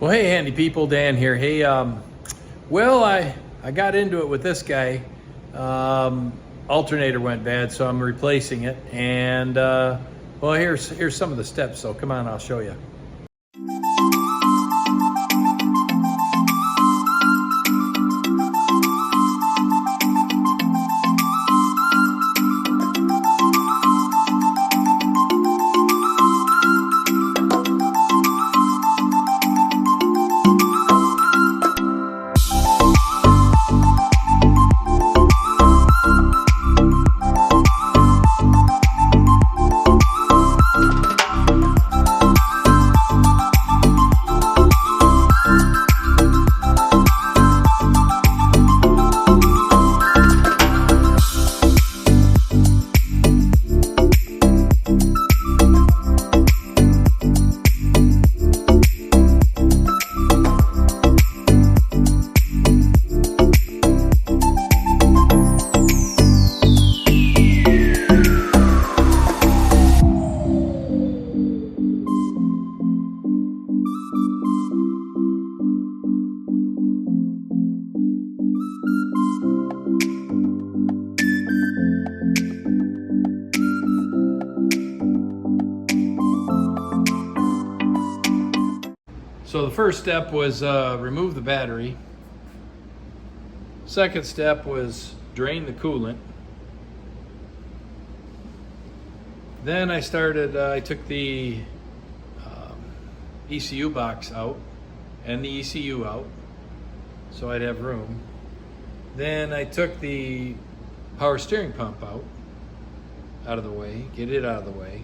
Well, hey, handy people, Dan here. Hey, well, I got into it with this guy. Alternator went bad, so I'm replacing it. And well, here's some of the steps. So come on, I'll show you. So the first step was remove the battery. Second step was drain the coolant. Then I took the ECU box out and the ECU out so I'd have room. Then I took the power steering pump out of the way, get it out of the way.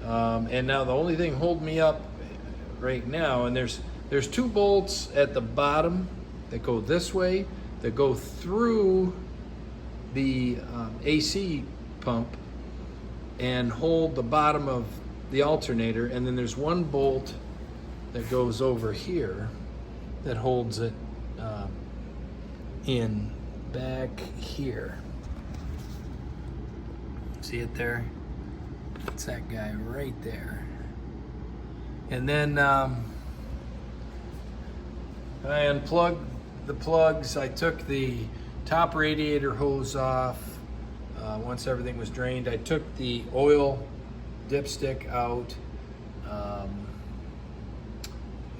And now the only thing holding me up right now, and there's two bolts at the bottom that go this way, that go through the AC pump and hold the bottom of the alternator, and then there's one bolt that goes over here that holds it in back here. See it there? It's that guy right there. And then I unplugged the plugs. I took the top radiator hose off. Once everything was drained, I took the oil dipstick out.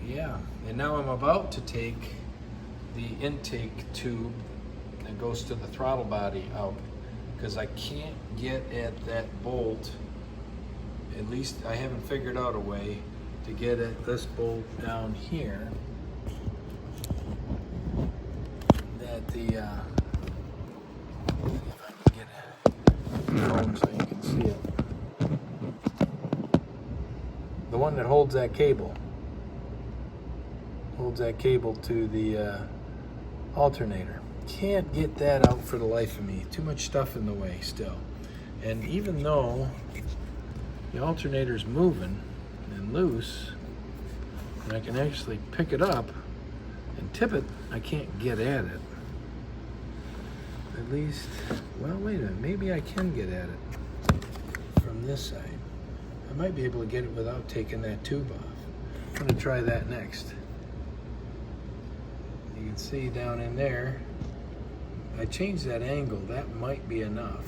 Yeah, and now I'm about to take the intake tube that goes to the throttle body out, because I can't get at that bolt. At least I haven't figured out a way to get at this bolt down here that if I can get it home so you can see it, the one that holds that cable to the alternator. Can't get that out for the life of me. Too much stuff in the way still. And even though the alternator's moving and loose, and I can actually pick it up and tip it, I can't get at it. At least, well, wait a minute, maybe I can get at it from this side. I might be able to get it without taking that tube off. I'm gonna try that next. You can see down in there, I changed that angle, that might be enough.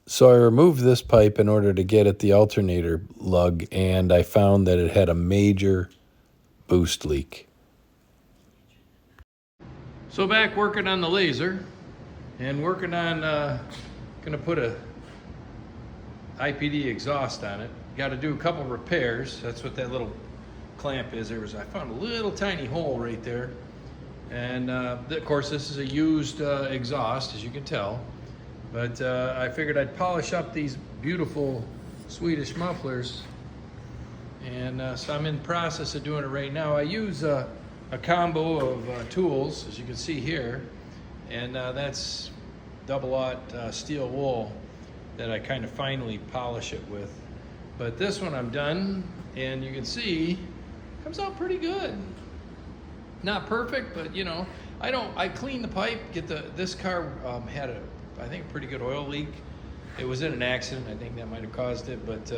So I removed this pipe in order to get at the alternator lug, and I found that it had a major boost leak. So back working on the laser and working on, gonna put a IPD exhaust on it. Got to do a couple repairs. That's what that little clamp is. I found a little tiny hole right there. And of course this is a used exhaust, as you can tell. But I figured I'd polish up these beautiful Swedish mufflers. And so I'm in the process of doing it right now. I use a combo of tools, as you can see here. And that's double-aught steel wool that I kind of finely polish it with. But this one I'm done, and you can see, comes out pretty good. Not perfect, but you know, I clean the pipe, this car had I think a pretty good oil leak. It was in an accident. I think that might have caused it. But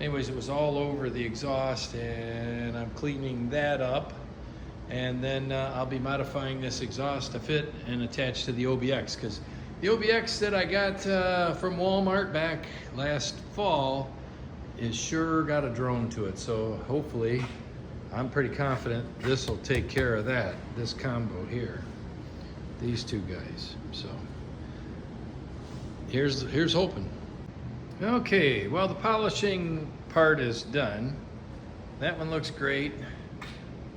anyways, it was all over the exhaust, and I'm cleaning that up. And then I'll be modifying this exhaust to fit and attach to the OBX, because the OBX that I got from Walmart back last fall is sure got a drone to it. So hopefully, I'm pretty confident this will take care of that, this combo here, these two guys. So here's hoping. Okay, well, the polishing part is done. That one looks great.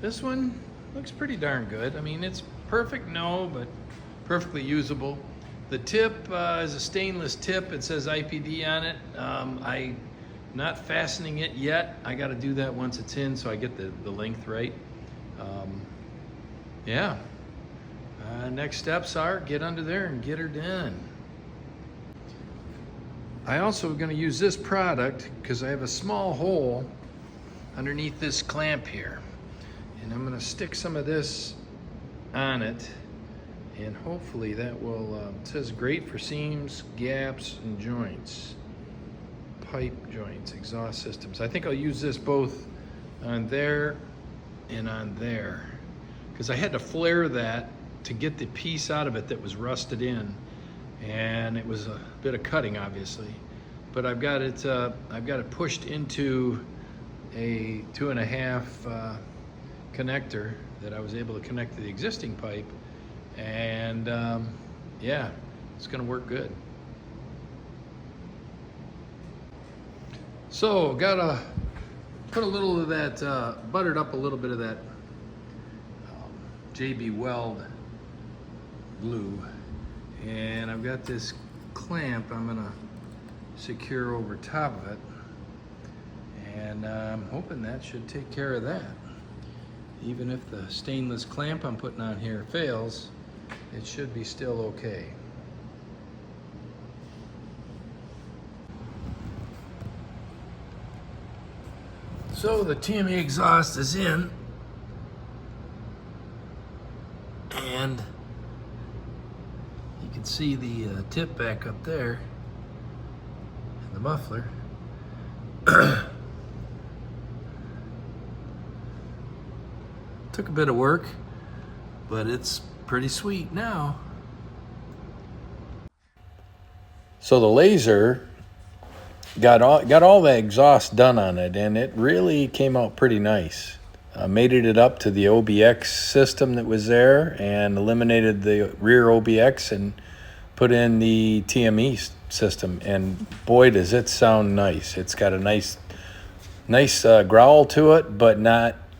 This one looks pretty darn good. I mean, it's perfect, no, but perfectly usable. The tip is a stainless tip. It says IPD on it. I'm not fastening it yet. I got to do that once it's in, so I get the length right. Yeah. Next steps are get under there and get her done. I also am going to use this product because I have a small hole underneath this clamp here. And I'm going to stick some of this on it, and hopefully that will, it says great for seams, gaps, and joints. Pipe joints, exhaust systems. I think I'll use this both on there and on there, because I had to flare that to get the piece out of it that was rusted in, and it was a bit of cutting, obviously. But I've got it pushed into a 2.5 connector that I was able to connect to the existing pipe, and yeah, it's gonna work good. So gotta put a little of that, buttered up a little bit of that JB Weld glue, and I've got this clamp I'm gonna secure over top of it, and I'm hoping that should take care of that. Even if the stainless clamp I'm putting on here fails, it should be still okay. So the TME exhaust is in, and you can see the tip back up there, and the muffler. Took a bit of work, but it's pretty sweet now. So the laser got all the exhaust done on it, and it really came out pretty nice. Mated it up to the OBX system that was there, and eliminated the rear OBX and put in the TME system. And boy, does it sound nice. It's got a nice growl to it, but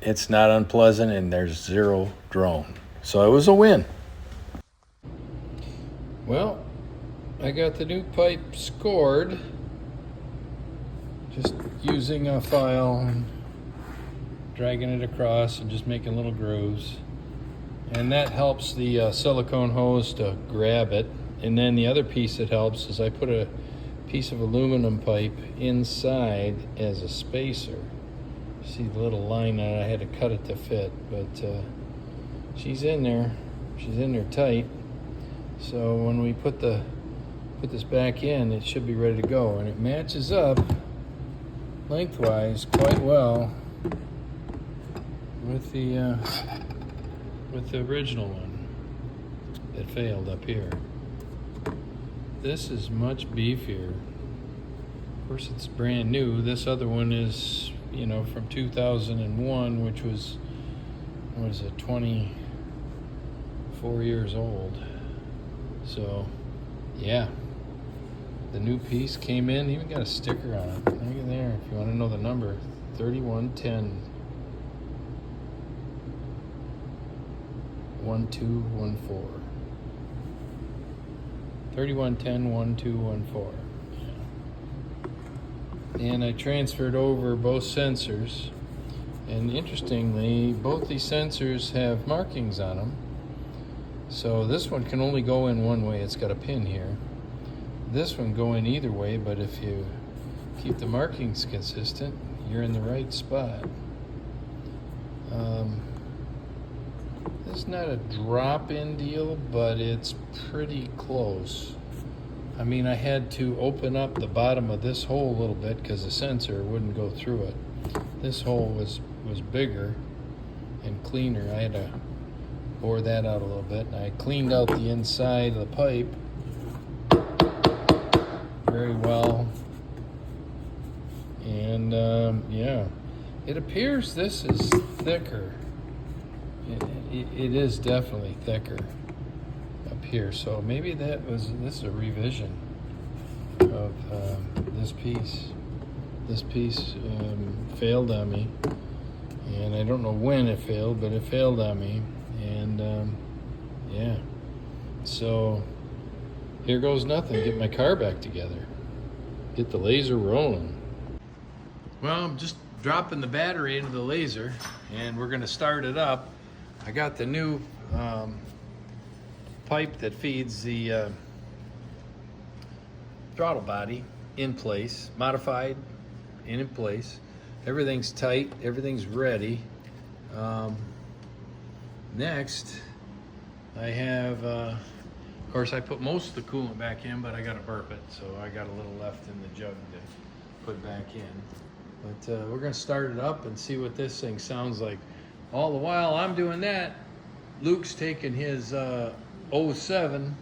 it's not unpleasant, and there's zero drone. So it was a win. Well, I got the new pipe scored, just using a file and dragging it across and just making little grooves. And that helps the silicone hose to grab it. And then the other piece that helps is I put a piece of aluminum pipe inside as a spacer. See the little line on it, I had to cut it to fit, but she's in there tight. So when we put this back in, it should be ready to go, and it matches up lengthwise quite well with the original one that failed up here. This is much beefier. Of course, it's brand new. This other one is, you know, from 2001, which was, what is it, 24 years old. So, yeah, the new piece came in, even got a sticker on it. Look at there, if you want to know the number, 3110 1214. 3110 1214. And I transferred over both sensors, and interestingly, both these sensors have markings on them. So this one can only go in one way. It's got a pin here. This one go in either way, but if you keep the markings consistent, you're in the right spot. It's not a drop-in deal, but it's pretty close. I mean, I had to open up the bottom of this hole a little bit because the sensor wouldn't go through it. This hole was bigger and cleaner. I had to bore that out a little bit. And I cleaned out the inside of the pipe very well. And yeah, it appears this is thicker. It is definitely thicker up here. So maybe this is a revision of this piece. This piece failed on me, and I don't know when it failed, but it failed on me. And yeah, so here goes nothing. Get my car back together. Get the laser rolling. Well, I'm just dropping the battery into the laser, and we're gonna start it up. I got the new pipe that feeds the throttle body in place, modified and in place. Everything's tight, everything's ready. Next, I have, of course I put most of the coolant back in, but I gotta burp it, so I got a little left in the jug to put back in. But we're gonna start it up and see what this thing sounds like. All the while I'm doing that, Luke's taking his 07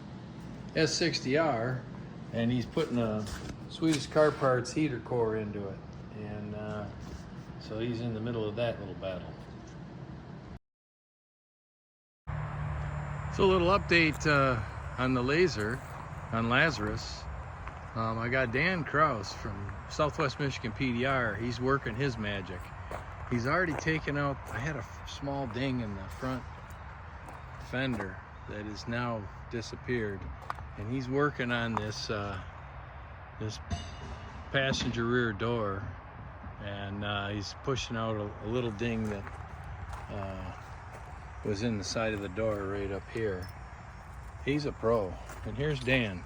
S60R and he's putting a Swedish Car Parts heater core into it. And so he's in the middle of that little battle. So a little update on the laser, on Lazarus. I got Dan Kraus from Southwest Michigan PDR. He's working his magic. He's already taken out, I had a small ding in the front fender that is now disappeared. And he's working on this this passenger rear door. And he's pushing out a little ding that was in the side of the door right up here. He's a pro. And here's Dan.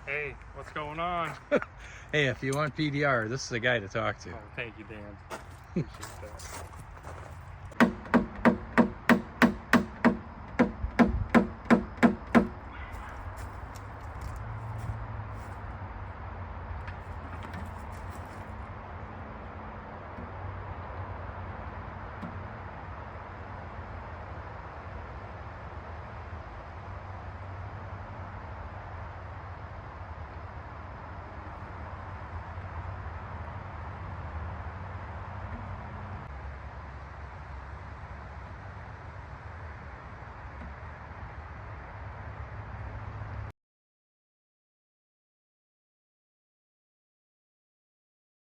Hey, what's going on? Hey, if you want PDR, this is the guy to talk to. Oh, thank you, Dan. Appreciate that.